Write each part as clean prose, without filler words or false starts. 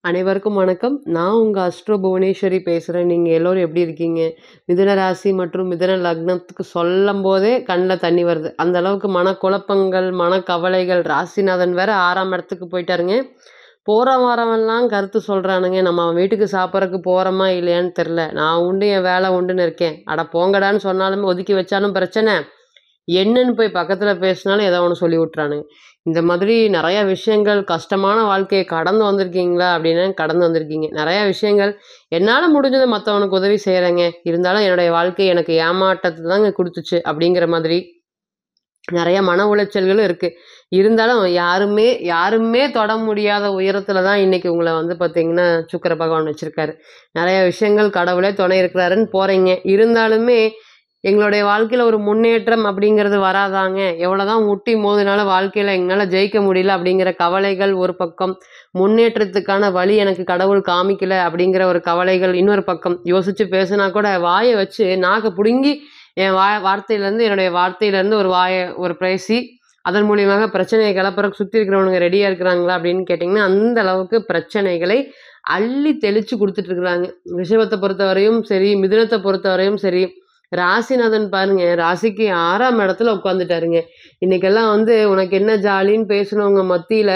அனைவருக்கும் வணக்கம். நான் உங்க அஸ்ட்ரோ புவனேஸ்வரி பேசுறேன். நீங்க எல்லோரும் எப்படி இருக்கீங்க? மிதுன ராசி மற்றும் மிதுன லக்னத்துக்கு சொல்லும்போதே கண்ல தண்ணி வருது. அந்த அளவுக்கு மனக்குழப்பங்கள், மனக்கவலைகள். ராசிநாதன் வேற 6ஆம் இடத்துக்கு போயிட்டாருங்க. போற வரவெல்லாம் கருத்து சொல்றானுங்க. நம்ம அவன் வீட்டுக்கு சாப்பிட்றக்கு போறோமா இல்லையான்னு தெரியல. நான் உண்டு என் வேலை உண்டுன்னு இருக்கேன். அட போங்கடான்னு சொன்னாலுமே ஒதுக்கி வச்சாலும் பிரச்சனை. என்னன்னு போய் பக்கத்துல பேசினாலும் ஏதோ ஒண்ணு சொல்லி விட்டுறானுங்க. இந்த மாதிரி நெறைய விஷயங்கள் கஷ்டமான வாழ்க்கைய கடந்து வந்திருக்கீங்களா? அப்படின்னா கடந்து வந்திருக்கீங்க. நெறைய விஷயங்கள் என்னால முடிஞ்சத மத்தவனுக்கு உதவி செய்றேங்க. இருந்தாலும் என்னுடைய வாழ்க்கை எனக்கு ஏமாற்றத்த தாங்க குடுத்துச்சு அப்படிங்கிற மாதிரி நெறைய மன உளைச்சல்களும் இருக்கு. இருந்தாலும் யாருமே யாருமே தொட முடியாத உயரத்துல தான் இன்னைக்கு உங்கள வந்து பார்த்தீங்கன்னா, சுக்கிர பகவான் வச்சிருக்காரு. நெறைய விஷயங்கள் கடவுளே துணை இருக்கிறாருன்னு போறீங்க. இருந்தாலுமே எங்களுடைய வாழ்க்கையில ஒரு முன்னேற்றம் அப்படிங்கிறது வராதாங்க. எவ்வளோதான் முட்டி மோதினாலும் வாழ்க்கையில எங்களால ஜெயிக்க முடியல அப்படிங்கிற கவலைகள் ஒரு பக்கம். முன்னேற்றத்துக்கான வழி எனக்கு கடவுள் காமிக்கல அப்படிங்கிற ஒரு கவலைகள் இன்னொரு பக்கம். யோசிச்சு பேசுனா கூட வாய வச்சு நாக்க புடுங்கி என் வார்த்தையிலேருந்து என்னுடைய வார்த்தையிலேருந்து ஒரு பேசி அதன் மூலியமாக பிரச்சனைய கிளப்புறக்கு சுத்தி இருக்கிறவனுங்க ரெடியா இருக்கிறாங்களா அப்படின்னு கேட்டிங்கன்னா, அந்த அளவுக்கு பிரச்சனைகளை அள்ளி தெளிச்சு குடுத்துட்டு இருக்கிறாங்க. ரிஷபத்த பொறுத்தவரையும் சரி, மிதுனத்த பொறுத்தவரையும் சரி, ராசிநாதன் பாருங்க, ராசிக்கு 6ஆம் இடத்துல உட்காந்துட்டாருங்க. இன்னைக்கெல்லாம் வந்து உனக்கு என்ன ஜாலின்னு பேசுனவங்க மத்தியில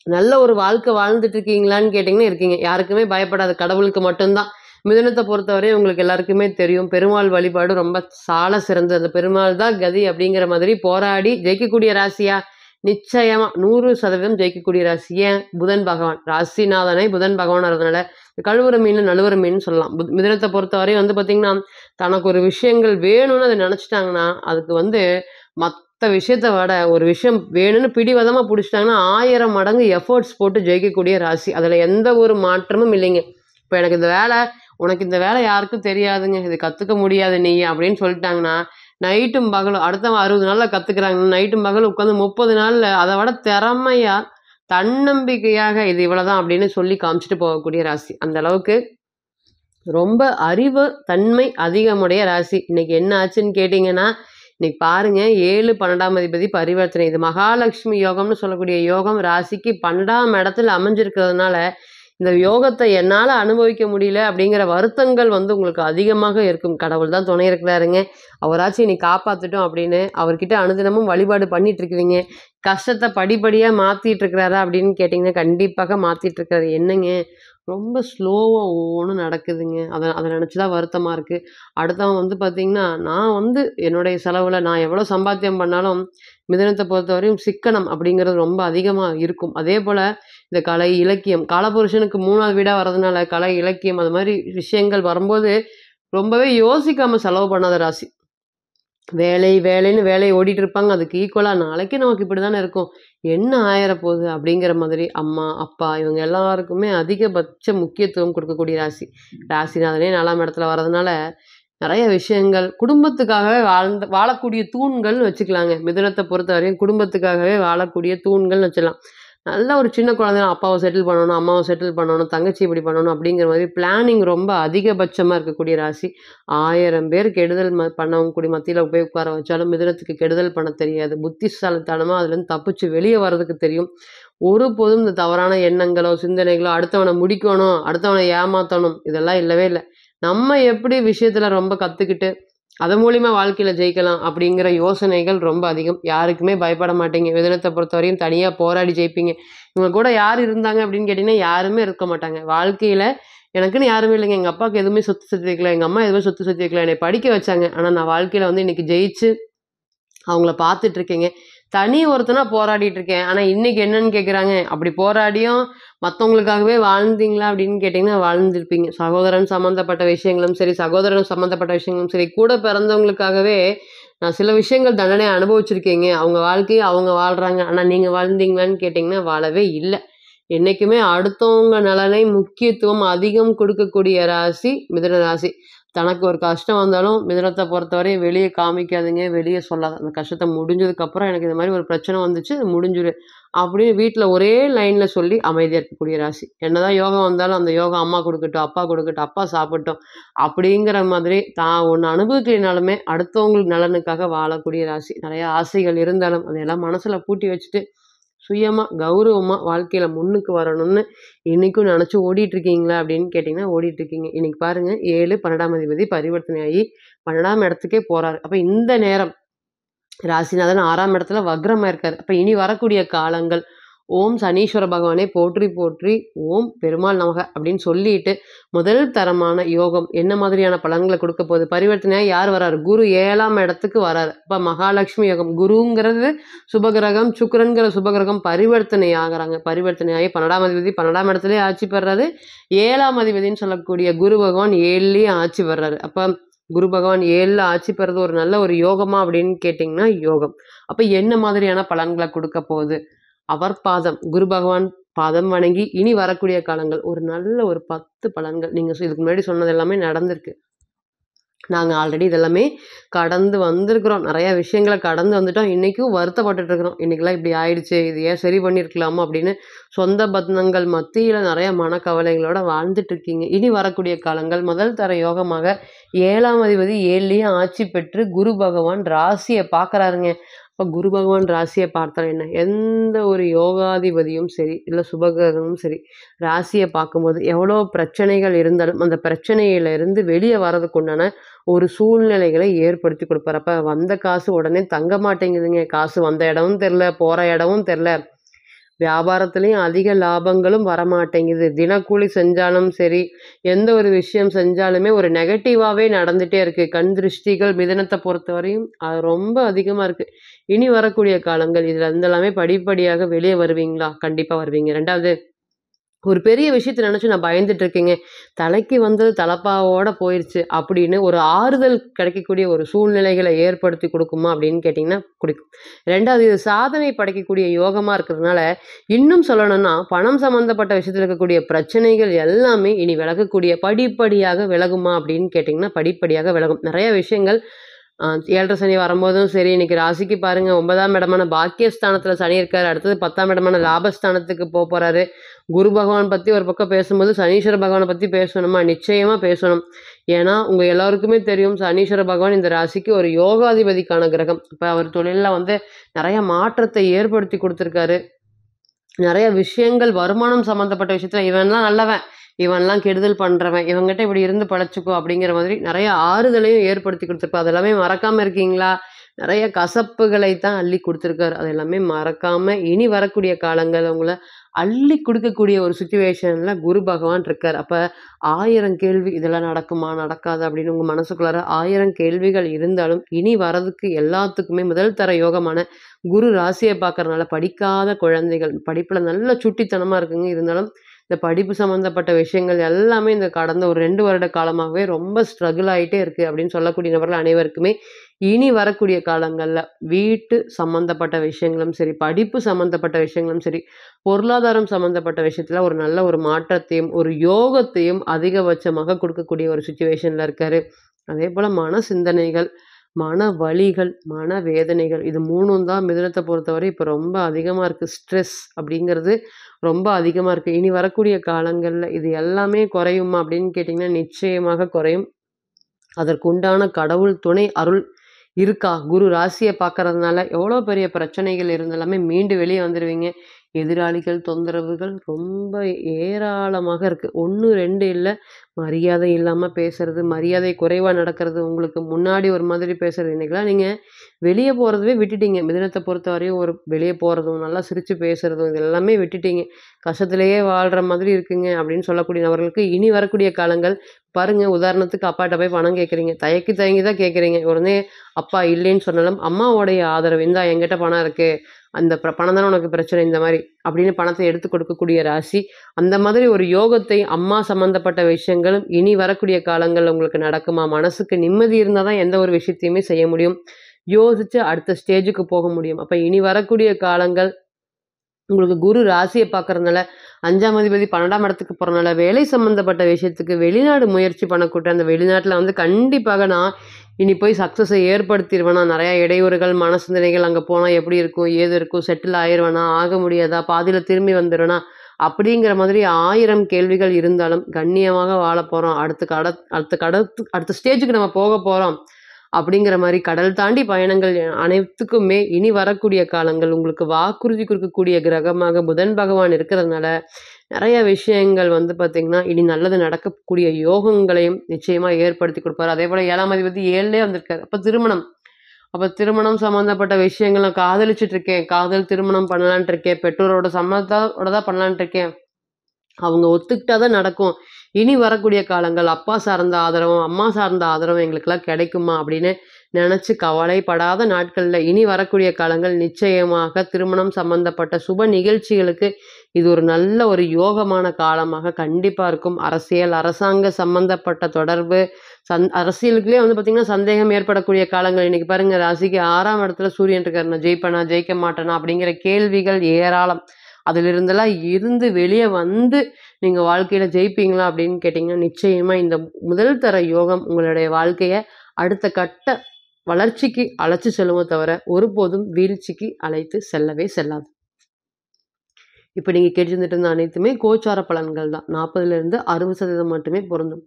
நல்ல ஒரு வாழ்க்கை வாழ்ந்துட்டு இருக்கீங்களான்னு கேட்டிங்கன்னா இருக்கீங்க. யாருக்குமே பயப்படாத கடவுளுக்கு மட்டும்தான். மிதுனத்த பொறுத்தவரையும் உங்களுக்கு எல்லாருக்குமே தெரியும். பெருமாள் வழிபாடு ரொம்ப சால சிறந்தது. அந்த பெருமாள் தான் கதி அப்படிங்கிற மாதிரி போராடி ஜெயிக்கக்கூடிய ராசியா? நிச்சயமா 100% ஜெயிக்கக்கூடிய ராசி. ஏன்? புதன் பகவான். ராசிநாதனை புதன் பகவான் வரதுனால கழுவுற மீன் நழுவுற மீன் சொல்லலாம். மிதுனத்த பொறுத்தவரையும் வந்து பார்த்தீங்கன்னா, தனக்கு ஒரு விஷயங்கள் வேணும்னு அத நெனச்சுட்டாங்கன்னா, அதுக்கு வந்து மத்த விஷயத்த விட ஒரு விஷயம் வேணும்னு பிடிவாதமா புடிச்சுட்டாங்கன்னா, 1000 மடங்கு எஃபோர்ட்ஸ் போட்டு ஜெயிக்கக்கூடிய ராசி. அதுல எந்த ஒரு மாற்றமும் இல்லைங்க. இப்ப எனக்கு இந்த வேலை உனக்கு இந்த வேலை யாருக்கும் தெரியாதுங்க. இது கத்துக்க முடியாது நீ அப்படின்னு சொல்லிட்டாங்கன்னா, நைட்டும் பகலும் அடுத்தவன் 60 நாள்ல கத்துக்கிறாங்க. நைட்டும் பகலும் உட்காந்து 30 நாள்ல அத விட திறமையா, தன்னம்பிக்கையாக இது இவ்வளவுதான் அப்படின்னு சொல்லி காமிச்சுட்டு போகக்கூடிய ராசி. அந்த அளவுக்கு ரொம்ப அறிவு தன்மை அதிகமுடைய ராசி. இன்னைக்கு என்ன ஆச்சுன்னு கேட்டீங்கன்னா, இன்னைக்கு பாருங்க 7, 12ஆம் அதிபதி பரிவர்த்தனை. இது மகாலட்சுமி யோகம்னு சொல்லக்கூடிய யோகம் ராசிக்கு 12ஆம் இடத்துல அமைஞ்சிருக்கிறதுனால, இந்த யோகத்த என்னால அனுபவிக்க முடியல அப்படிங்கிற வருத்தங்கள் வந்து உங்களுக்கு அதிகமாக இருக்கும். கடவுள் தான் துணை இருக்கிறாருங்க. அவராச்சும் என்னை காப்பாத்தட்டும் அப்படின்னு அவர்கிட்ட அனுதினமும் வழிபாடு பண்ணிட்டு இருக்கிறீங்க. கஷ்டத்த படிப்படியா மாத்திட்டு இருக்கிறாரா அப்படின்னு கேட்டீங்கன்னா, கண்டிப்பாக மாத்திட்டு இருக்காரு. என்னங்க ரொம்ப ஸ்லோவா ஒவ்வொன்னும் நடக்குதுங்க. அத நெனச்சு தான் வருத்தமா இருக்கு. அடுத்தவன் வந்து பார்த்தீங்கன்னா, நான் வந்து என்னுடைய செலவுல நான் எவ்வளோ சம்பாத்தியம் பண்ணாலும், மிதுனத்த பொறுத்தவரையும் சிக்கனம் அப்படிங்கிறது ரொம்ப அதிகமா இருக்கும். அதேபோல இந்த கலை, இலக்கியம் காலபுருஷனுக்கு 3வது வீடா வரதுனால கலை, இலக்கியம் அது மாரி விஷயங்கள் வரும்போது, ரொம்பவே யோசிக்காம செலவு பண்ணாத ராசி. வேலை, வேலைன்னு வேலைய ஓடிட்டு இருப்பாங்க. அதுக்கு ஈக்குவலா நாளைக்கு நமக்கு இப்படித்தானே இருக்கும். என்ன ஆயிறப்போது அப்படிங்கிற மாதிரி அம்மா, அப்பா இவங்க எல்லாருக்குமே அதிகபட்ச முக்கியத்துவம் கொடுக்கக்கூடிய ராசி. ராசிநாதனே 4ஆம் இடத்துல வர்றதுனால, நெறைய விஷயங்கள் குடும்பத்துக்காகவே வாழக்கூடிய தூண்கள்னு வச்சுக்கலாங்க. மிதுனத்த பொறுத்தவரையும் குடும்பத்துக்காகவே வாழக்கூடிய தூண்கள்னு வச்சுக்கலாம். நல்ல ஒரு சின்ன குழந்தைனா அப்பாவ செட்டில் பண்ணணும், அம்மாவ செட்டில் பண்ணணும், தங்கச்சி இப்படி பண்ணணும் அப்படிங்கிற மாதிரி பிளானிங் ரொம்ப அதிகபட்சமா இருக்கக்கூடிய ராசி. 1000 பேர் கெடுதல் பண்ணவங்க கூடி மத்தியில போய் உட்கார வச்சாலும் மிதுனத்துக்கு கெடுதல் பண்ண தெரியாது. புத்திசாலித்தனமா அதுலேருந்து தப்பிச்சு வெளிய வர்றதுக்கு தெரியும். ஒருபோதும் இந்த தவறான எண்ணங்களோ, சிந்தனைகளோ, அடுத்தவன முடிக்கணும், அடுத்தவன ஏமாத்தணும் இதெல்லாம் இல்லவே இல்ல. நம்ம எப்படி விஷயத்துல ரொம்ப கத்துக்கிட்டு, அதன் மூலியமா வாழ்க்கையில ஜெயிக்கலாம் அப்படிங்கிற யோசனைகள் ரொம்ப அதிகம். யாருக்குமே பயப்பட மாட்டீங்க. மிதுனத்த பொறுத்தவரையும் தனியா போராடி ஜெயிப்பீங்க. இவங்க கூட யார் இருந்தாங்க அப்படின்னு கேட்டீங்கன்னா, யாருமே இருக்க மாட்டாங்க. வாழ்க்கையில எனக்குன்னு யாருமே இல்லைங்க. எங்க அப்பாவுக்கு எதுவுமே சொத்து சேர்த்து வைக்கல. எங்க அம்மா எதுவுமே சொத்து சேர்த்து வைக்கல. என்னைய படிக்க வச்சாங்க. ஆனா நான் வாழ்க்கையில வந்து இன்னைக்கு ஜெயிச்சு அவங்கள பார்த்துட்டு இருக்கேங்க. தனி ஒருத்தனா போராடிட்டு இருக்கேன். ஆனா இன்னைக்கு என்னன்னு கேட்குறாங்க, அப்படி போராடியும் மத்தவங்களுக்காகவே வாழ்ந்தீங்களா அப்படின்னு கேட்டீங்கன்னா, வாழ்ந்திருப்பீங்க. சகோதரன் சம்மந்தப்பட்ட விஷயங்களும் சரி, சகோதரன் சம்மந்தப்பட்ட விஷயங்களும் சரி, கூட பிறந்தவங்களுக்காகவே நான் சில விஷயங்கள் தண்டனை அனுபவிச்சிருக்கேங்க. அவங்க வாழ்க்கைய அவங்க வாழ்றாங்க. ஆனா நீங்க வாழ்ந்தீங்களான்னு கேட்டீங்கன்னா, வாழவே இல்ல. என்னைக்குமே அடுத்தவங்க நலனை முக்கியத்துவம் அதிகம் கொடுக்கக்கூடிய ராசி மிதுன ராசி. தனக்கு ஒரு கஷ்டம் வந்தாலும் மிதுனத்த பொறுத்தவரை வெளிய காமிக்காதுங்க. வெளிய சொல்லாது. அந்த கஷ்டத்த முடிஞ்சதுக்கப்புறம் எனக்கு இந்த மாரி ஒரு பிரச்சனை வந்துச்சு. அது முடிஞ்சுரு. அப்படின்னு வீட்ல ஒரே லைன்ல சொல்லி அமைதியா இருக்கக்கூடிய ராசி. என்னதான் யோகம் வந்தாலும் அந்த யோகம் அம்மா குடுக்கட்டும், அப்பா குடுக்கட்டும், அப்பா சாப்பிடட்டும். அப்படிங்கிற மாதிரி தான் ஒண்ணு அனுபவிக்கலைனாலுமே அடுத்தவங்களுக்கு நலனுக்காக வாழக்கூடிய ராசி. நெறைய ஆசைகள் இருந்தாலும் அதையெல்லாம் மனசுல பூட்டி வச்சுட்டு சுயமா, கௌரவமா வாழ்க்கையில முன்னுக்கு வரணும்னு இன்னைக்கும் நெனச்சு ஓடிட்டுருக்கீங்களா? அப்படின்னு கேட்டீங்கன்னா, ஓடிட்டுருக்கீங்க. இன்னைக்கு பாருங்க 7, 12ஆம் அதிபதி பரிவர்த்தனையாகி 12ஆம் இடத்துக்கே போறாரு. அப்ப இந்த நேரம் ராசிநாதன் 6ஆம் இடத்துல வக்ரமா இருக்காரு. அப்ப இனி வரக்கூடிய காலங்கள், ஓம் சனீஸ்வர பகவானே போற்றி போற்றி, ஓம் பெருமாள் நமக அப்படின்னு சொல்லிட்டு, முதல் தரமான யோகம் என்ன மாதிரியான பலன்கள குடுக்க போகுது? பரிவர்த்தனையா யார் வராரு? குரு 7ஆம் இடத்துக்கு வராரு. அப்ப மகாலட்சுமி யோகம். குருங்கிறது சுபகிரகம், சுக்கிரன்கிற சுபகிரகம் பரிவர்த்தனை ஆகுறாங்க. பரிவர்த்தனையாகி 12ஆம் அதிபதி 12ஆம் இடத்திலேயே ஆட்சி பெறாரு. 7ஆம் அதிபதின்னு சொல்லக்கூடிய குரு பகவான் 7லயே ஆட்சி பெறாரு. அப்ப குரு பகவான் 7ல ஆட்சி பெறது ஒரு நல்ல ஒரு யோகமா அப்படின்னு கேட்டிங்கன்னா, யோகம். அப்ப என்ன மாதிரியான பலன்கள குடுக்க போகுது? அவர் பாதம், குரு பகவான் பாதம் வணங்கி இனி வரக்கூடிய காலங்கள் ஒரு நல்ல ஒரு 10 பலன்கள். நீங்க இதுக்கு முன்னாடி சொன்னது எல்லாமே நடந்திருக்கு. நாங்க ஆல்ரெடி இதெல்லாமே கடந்து வந்திருக்கிறோம். நெறைய விஷயங்கள கடந்து வந்துட்டோம். இன்னைக்கும் வருத்தப்பட்டுட்டு இருக்கிறோம். இன்னைக்கெல்லாம் இப்படி ஆயிடுச்சே! இது ஏன் சரி பண்ணியிருக்கலாமா? அப்படின்னு சொந்த பந்தங்கள் மத்தியில நெறைய மனக்கவலைகளோட வாழ்ந்துட்டு இருக்கீங்க. இனி வரக்கூடிய காலங்கள் முதல் தர யோகமாக 7ஆம் அதிபதி 7லயே ஆட்சி பெற்று குரு பகவான் ராசிய பார்க்குறாருங்க. அப்ப குரு பகவான் ராசிய பார்த்தா என்ன? எந்த ஒரு யோகாதிபதியும் சரி, இல்ல சுபகிரகமும் சரி, ராசிய பார்க்கும்போது எவ்வளோ பிரச்சனைகள் இருந்தாலும், அந்த பிரச்சனையில இருந்து வெளிய வரதுக்கு உண்டான ஒரு சூழ்நிலைகளை ஏற்படுத்தி குடுப்பாரு. அப்ப வந்த காசு உடனே தங்க மாட்டேங்குதுங்க. காசு வந்த இடமும் தெர்ல, போற இடமும் தெர்ல. வியாபாரத்திலயும் அதிக லாபங்களும் வரமாட்டேங்குது. தினக்கூலி செஞ்சாலும் சரி, எந்த ஒரு விஷயம் செஞ்சாலுமே ஒரு நெகட்டிவாவே நடந்துட்டே இருக்கு. கண் திருஷ்டிகள் மிதுனத்த பொறுத்தவரையும் அது ரொம்ப அதிகமா இருக்கு. இனி வரக்கூடிய காலங்கள் இதுல இருந்தெல்லாமே படிப்படியாக வெளிய வருவீங்களா? கண்டிப்பா வருவீங்க. 2வது ஒரு பெரிய விஷயத்த நெனச்சு நான் பயந்துட்டு இருக்கேங்க. தலைக்கு வந்தது தலப்பாவோட போயிருச்சு அப்படின்னு ஒரு ஆறுதல் கிடைக்கக்கூடிய ஒரு சூழ்நிலைகள ஏற்படுத்தி குடுக்குமா? அப்படின்னு கேட்டீங்கன்னா, குடுக்கும். 2வது இது சாதனை படைக்கக்கூடிய யோகமா இருக்கிறதுனால, இன்னும் சொல்லணும்னா, பணம் சம்மந்தப்பட்ட விஷயத்துல இருக்கக்கூடிய பிரச்சனைகள் எல்லாமே இனி விலகக்கூடிய படிப்படியாக விலகுமா? அப்படின்னு கேட்டீங்கன்னா, படிப்படியாக விலகும். நெறைய விஷயங்கள் 7 சனி வரும்போதும் சரி, இன்னைக்கு ராசிக்கு பாருங்க 9ஆம் இடமான பாக்கியஸ்தானத்துல சனி இருக்காரு. அடுத்தது 10ஆம் இடமான லாபஸ்தானத்துக்கு போறாரு. குரு பகவான் பத்தி ஒரு பக்கம் பேசும்போது, சனீஸ்வர பகவான பத்தி பேசணுமா? நிச்சயமா பேசணும். ஏன்னா, உங்க எல்லாருக்குமே தெரியும் சனீஸ்வர பகவான் இந்த ராசிக்கு ஒரு யோகாதிபதிக்கான கிரகம். அப்ப அவர் தொழில்ல வந்து நெறைய மாற்றத்தை ஏற்படுத்தி குடுத்திருக்காரு. நெறைய விஷயங்கள் வருமானம் சம்மந்தப்பட்ட விஷயத்துல இவன்லாம் நல்லவன், இவன்லாம் கெடுதல் பண்றவன், இவன்கிட்ட இப்படி இருந்து பிழைச்சுக்கோ அப்படிங்கிற மாதிரி நெறைய ஆறுதலையும் ஏற்படுத்தி குடுத்திருப்பார். அதெல்லாமே மறக்காம இருக்கீங்களா? நெறைய கசப்புகளை தான் அள்ளி குடுத்திருக்காரு. அது எல்லாமே மறக்காம இனி வரக்கூடிய காலங்கள் உங்கள அள்ளி குடுக்கக்கூடிய ஒரு சிச்சுவேஷன்ல குரு பகவான் இருக்காரு. அப்ப 1000 கேள்வி இதெல்லாம் நடக்குமா? நடக்காதா? அப்படின்னு உங்க மனசுக்குள்ளார 1000 கேள்விகள் இருந்தாலும், இனி வரதுக்கு எல்லாத்துக்குமே முதல் தர யோகமான குரு ராசிய பார்க்கறனால படிக்காத குழந்தைகள், படிப்புல நல்ல சுட்டித்தனமா இருக்குங்க. இருந்தாலும் இந்த படிப்பு சம்மந்தப்பட்ட விஷயங்கள் எல்லாமே இந்த கடந்த ஒரு 2 வருட காலமாகவே ரொம்ப ஸ்ட்ரகிள் ஆயிட்டே இருக்கு அப்படின்னு சொல்லக்கூடிய நபர்கள் அனைவருக்குமே, இனி வரக்கூடிய காலங்கள்ல வீட்டு சம்மந்தப்பட்ட விஷயங்களும் சரி, படிப்பு சம்மந்தப்பட்ட விஷயங்களும் சரி, பொருளாதாரம் சம்மந்தப்பட்ட விஷயத்துல ஒரு நல்ல ஒரு மாற்றத்தையும், ஒரு யோகத்தையும் அதிகபட்சமாக குடுக்கக்கூடிய ஒரு சிச்சுவேஷன்ல இருக்காரு. அதேபோல மன சிந்தனைகள், மன வலிகள், மன வேதனைகள் இது 3ம் தான் மிதுனத்த பொறுத்தவரை இப்ப ரொம்ப அதிகமா இருக்கு. ஸ்ட்ரெஸ் அப்படிங்கிறது ரொம்ப அதிகமா இருக்கு. இனி வரக்கூடிய காலங்கள்ல இது எல்லாமே குறையுமா? அப்படின்னு கேட்டீங்கன்னா, நிச்சயமாக குறையும். அதற்கு உண்டான கடவுள் துணை, அருள் இருக்கா? குரு ராசிய பார்க்கறதுனால எவ்வளோ பெரிய பிரச்சனைகள் இருந்தாலுமே மீண்டு வெளிய வந்துருவீங்க. எதிராளிகள் தொந்தரவுகள் ரொம்ப ஏராளமாக இருக்கு. 1, 2 இல்ல. மரியாதை இல்லாம பேசுறது, மரியாதை குறைவா நடக்கிறது, உங்களுக்கு முன்னாடி ஒரு மாதிரி பேசுறது. இன்னைக்கெல்லாம் நீங்க வெளிய போறதவே விட்டுட்டீங்க. மிதுனத்த பொறுத்தவரையும் ஒரு வெளிய போறதும், நல்லா சிரிச்சு பேசுறதும் இது எல்லாமே விட்டுட்டீங்க. கஷ்டத்திலேயே வாழ்ற மாதிரி இருக்குங்க அப்படின்னு சொல்லக்கூடிய நபர்களுக்கு இனி வரக்கூடிய காலங்கள் பாருங்க, உதாரணத்துக்கு அப்பாட்ட போய் பணம் கேட்குறீங்க. தயங்கி தயங்கி தான் கேட்குறீங்க. உடனே அப்பா இல்லைன்னு சொன்னாலும், அம்மாவோடைய ஆதரவு, "இந்தா என்கிட்ட பணம் இருக்கு. அந்த பணம் தானே உனக்கு பிரச்சனை இந்த மாரி" அப்படின்னு பணத்த எடுத்து கொடுக்கக்கூடிய ராசி. அந்த மாதிரி ஒரு யோகத்தை அம்மா சம்மந்தப்பட்ட விஷயங்களும் இனி வரக்கூடிய காலங்கள்ல உங்களுக்கு நடக்குமா? மனசுக்கு நிம்மதி இருந்தா தான் எந்த ஒரு விஷயத்தையுமே செய்ய முடியும். யோசிச்சு அடுத்த ஸ்டேஜுக்கு போக முடியும். அப்ப இனி வரக்கூடிய காலங்கள் உங்களுக்கு குரு ராசிய பார்க்கறதுனால, 5ஆம் அதிபதி 12ஆம் இடத்துக்கு போறனால, வேலை சம்மந்தப்பட்ட விஷயத்துக்கு வெளிநாடு முயற்சி பண்ணக்கூடிய அந்த வெளிநாட்ல வந்து கண்டிப்பாக நான் இனி போய் சக்சஸ ஏற்படுத்திருவேனா? நெறைய இடையூறுகள், மன சிந்தனைகள் அங்க போனா எப்படி இருக்கும்? ஏது இருக்கும்? செட்டில் ஆயிருவேனா? ஆக முடியாதா? பாதியில திரும்பி வந்துருவேனா? அப்படிங்கிற மாதிரி 1000 கேள்விகள் இருந்தாலும், கண்ணியமாக வாழப்போறோம். அடுத்த ஸ்டேஜுக்கு நம்ம போக போறோம். அப்படிங்கிற மாரி கடல் தாண்டி பயணங்கள் அனைத்துக்குமே இனி வரக்கூடிய காலங்கள் உங்களுக்கு வாக்குறுதி குடுக்கக்கூடிய கிரகமாக புதன் பகவான் இருக்கிறதுனால, நெறைய விஷயங்கள் வந்து பார்த்தீங்கன்னா, இனி நல்லது நடக்கக்கூடிய யோகங்களையும் நிச்சயமா ஏற்படுத்தி குடுப்பாரு. அதேபோல 7ஆம் அதிபதி 7லயே வந்திருக்காரு. அப்ப திருமணம். அப்ப திருமணம் சம்மந்தப்பட்ட விஷயங்கள் நான் காதலிச்சுட்டு இருக்கேன். காதல் திருமணம் பண்ணலான்ட்டு இருக்கேன். பெற்றோரோட சம்மதத்தோட தான் பண்ணலான்ட்டு இருக்கேன். அவங்க ஒத்துக்கிட்டா தான் நடக்கும். இனி வரக்கூடிய காலங்கள் அப்பா சார்ந்த ஆதரவும், அம்மா சார்ந்த ஆதரவும் எங்களுக்கெல்லாம் கிடைக்குமா? அப்படின்னு நெனச்சு கவலைப்படாத நாட்கள்ல இனி வரக்கூடிய காலங்கள் நிச்சயமாக திருமணம் சம்பந்தப்பட்ட சுப நிகழ்ச்சிகளுக்கு இது ஒரு நல்ல ஒரு யோகமான காலமாக கண்டிப்பா இருக்கும். அரசியல், அரசாங்க சம்பந்தப்பட்ட தொடர்பு, அரசியலுக்குள்ளயே வந்து பார்த்தீங்கன்னா, சந்தேகம் ஏற்படக்கூடிய காலங்கள். இன்னைக்கு பாருங்க ராசிக்கு 6ஆம் இடத்துல சூரியன் இருக்காரு. நான் ஜெயிப்பேனா? ஜெயிக்க மாட்டேனா? அப்படிங்கிற கேள்விகள் ஏராளம். அதிலிருந்தெல்லாம் இருந்து வெளிய வந்து நீங்க வாழ்க்கையில ஜெயிப்பீங்களா அப்படின்னு கேட்டீங்கன்னா, நிச்சயமா இந்த முதல் தர யோகம் உங்களுடைய வாழ்க்கைய அடுத்த கட்ட வளர்ச்சிக்கு அழைச்சு செல்லுமே தவிர, ஒருபோதும் வீழ்ச்சிக்கு அழைத்து செல்லவே செல்லாது. இப்ப நீங்க கேட்டிருந்துட்டு இருந்த அனைத்துமே கோச்சார பலன்கள் தான். 40லிருந்து 60% மட்டுமே பொருந்தும்.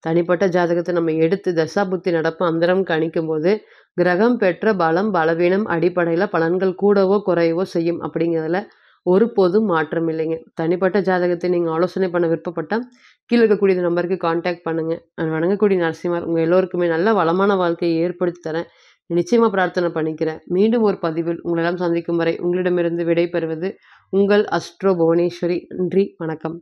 தனிப்பட்ட ஜாதகத்த நம்ம எடுத்து தசாபுத்தி நடப்பு அந்தரம் கணிக்கும்போது, கிரகம் பெற்ற பலம், பலவீனம் அடிப்படையில பலன்கள் கூடவோ, குறையவோ செய்யும் அப்படிங்கிறதுல ஒருபோதும் மாற்றம் இல்லைங்க. தனிப்பட்ட ஜாதகத்தை நீங்க ஆலோசனை பண்ண விருப்பப்பட்டா, கீழ இருக்கக்கூடிய இந்த நம்பருக்கு கான்டாக்ட் பண்ணுங்க. நான் வணங்கக்கூடிய நரசிம்மர் உங்க எல்லோருக்குமே நல்ல வளமான வாழ்க்கையை ஏற்படுத்தி தரேன். நிச்சயமா பிரார்த்தனை பண்ணிக்கிறேன். மீண்டும் ஒரு பதிவில் உங்களெல்லாம் சந்திக்கும் வரை உங்களிடமிருந்து விடை பெறுவது உங்கள் அஸ்ட்ரோ புவனேஸ்வரி. நன்றி, வணக்கம்.